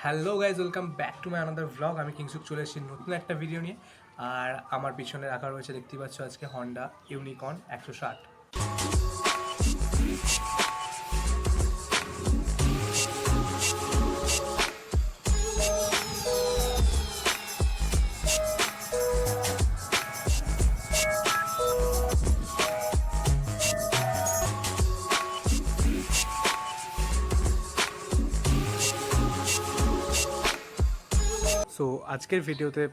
Hello guys, welcome back to my another vlog. আমি কিংসুক চলে এসেছি নতুন একটা ভিডিও নিয়ে। আর আমার পিছনে রাখা রয়েছে, দেখতেই পাচ্ছ, আজকে হন্ডা ইউনিকর্ন 160। সো আজকের ভিডিওতে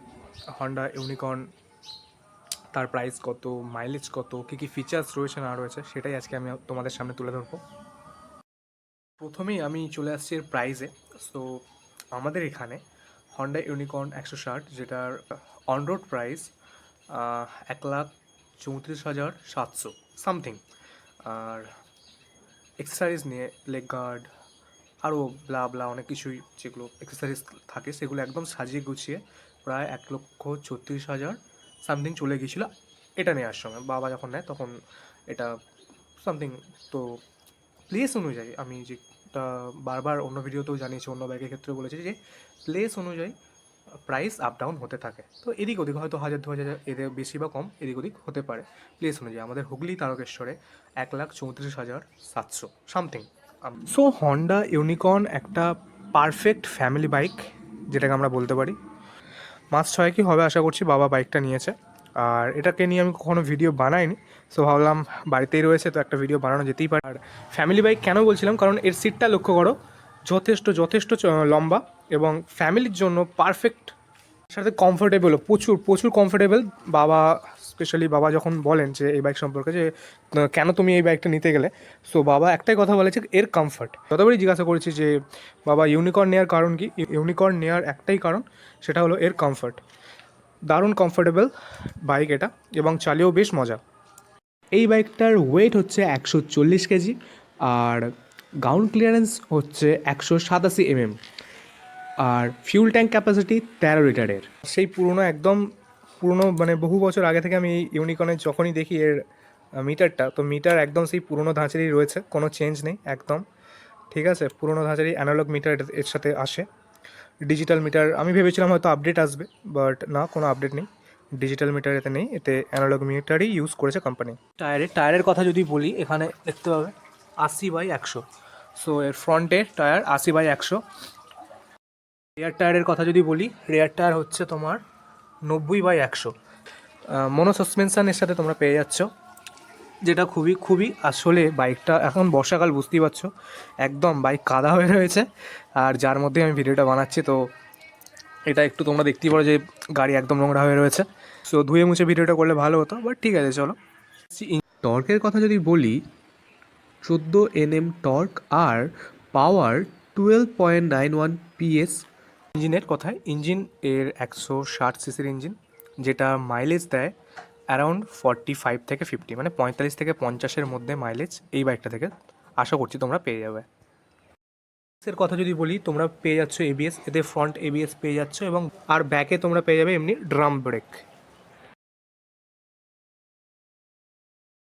হন্ডা ইউনিকর্ন, তার প্রাইস কত, মাইলেজ কত, কী কী ফিচার্স রয়েছে না রয়েছে, সেটাই আজকে আমি তোমাদের সামনে তুলে ধরবো। প্রথমেই আমি চলে আসছি এর প্রাইসে। সো আমাদের এখানে হন্ডা ইউনিকর্ন 160, যেটার অনরোড প্রাইস 1,34,700 সামথিং। আর এক্সেসারিজ নিয়ে লেগ গার্ড আরও ব্লা ব্লা অনেক কিছুই যেগুলো এক্সেসারিজ থাকে, সেগুলো একদম সাজিয়ে গুছিয়ে প্রায় 1,36,000 সামথিং চলে গিয়েছিলো এটা নেওয়ার সময়। বাবা যখন নেয় তখন এটা সামথিং। তো প্লেস অনুযায়ী, আমি যেটা বারবার অন্য ভিডিওতেও জানিয়েছি, অন্য বাইকের ক্ষেত্রে বলেছি যে প্লেস অনুযায়ী প্রাইস আপ ডাউন হতে থাকে। তো এদিক ওদিক হয়তো 1,000-2,000 এদের বেশি বা কম এদিক ওদিক হতে পারে প্লেস অনুযায়ী। আমাদের হুগলি তারকেশ্বরে 1,34,700 সামথিং। সো হন্ডা ইউনিকর্ন একটা পারফেক্ট ফ্যামিলি বাইক, যেটাকে আমরা বলতে পারি। মাস 6 কি হবে আশা করছি বাবা বাইকটা নিয়েছে। আর এটাকে নিয়ে আমি কখনো ভিডিও বানাইনি, সো ভাবলাম বাড়িতেই রয়েছে তো একটা ভিডিও বানানো যেতেই পারে। আর ফ্যামিলি বাইক কেন বলছিলাম, কারণ এর সিটটা লক্ষ্য করো, যথেষ্ট লম্বা এবং ফ্যামিলির জন্য পারফেক্ট, সাথে কমফোর্টেবলও প্রচুর কমফোর্টেবল। বাবা স্পেশালি বাবা যখন বলেন যে এই বাইক সম্পর্কে, যে কেন তুমি এই বাইকটা নিতে গেলে, সো বাবা একটাই কথা বলেছে, এর কমফর্ট। যতবারই জিজ্ঞাসা করেছি যে বাবা ইউনিকর্ন নেওয়ার কারণ কি, ইউনিকর্ন নেওয়ার একটাই কারণ, সেটা হলো এর কমফর্ট। দারুণ কমফোর্টেবল বাইক এটা, এবং চালিয়েও বেশ মজা। এই বাইকটার ওয়েট হচ্ছে 140 কেজি, আর গ্রাউন্ড ক্লিয়ারেন্স হচ্ছে 187 আর ফিউল ট্যাঙ্ক ক্যাপাসিটি 13 লিটারের। সেই পুরনো মানে বহু বছর আগে থেকে আমি এই ইউনিকর্নের যখনই দেখি এর মিটারটা, তো মিটার একদম সেই পুরনো ধাঁচেরই রয়েছে, কোনো চেঞ্জ নেই একদম। ঠিক আছে, পুরনো ধাঁচেরই অ্যানালগ মিটার এর সাথে আসে। ডিজিটাল মিটার আমি ভেবেছিলাম হয়তো আপডেট আসবে, বাট না, কোনো আপডেট নেই। ডিজিটাল মিটার এতে নেই, এতে অ্যানালগ মিটারই ইউজ করেছে কোম্পানি। টায়ারের কথা যদি বলি, এখানে দেখতে পাবে 80/100। সো এর ফ্রন্টের টায়ার 80/100। রেয়ার টায়ারের কথা যদি বলি, রেয়ার টায়ার হচ্ছে তোমার 90/100। মনো সাসপেনশানের সাথে তোমরা পেয়ে যাচ্ছ, যেটা খুবই আসলে বাইকটা এখন বর্ষাকাল, বুঝতেই পারছো, একদম বাইক কাদা হয়ে রয়েছে। আর যার মধ্যে আমি ভিডিওটা বানাচ্ছি, তো এটা একটু তোমরা দেখতেই পারো যে গাড়ি একদম নোংরা হয়ে রয়েছে। সো ধুয়ে মুছে ভিডিওটা করলে ভালো হতো, বাট ঠিক আছে, চলো। টর্কের কথা যদি বলি, 14 Nm টর্ক আর পাওয়ার 12.91 PS। ইঞ্জিনের কথায়, ইঞ্জিন এর 160 সিসির ইঞ্জিন, যেটা মাইলেজ দেয় অ্যারাউন্ড 45 থেকে 50, মানে 45 থেকে 50-এর মধ্যে মাইলেজ এই বাইকটা থেকে আশা করছি তোমরা পেয়ে যাবে। এর কথা যদি বলি, তোমরা পেয়ে যাচ্ছ এবিএস, এতে ফ্রন্ট এবিএস পেয়ে যাচ্ছ, এবং আর ব্যাকে তোমরা পেয়ে যাবে এমনি ড্রাম ব্রেক।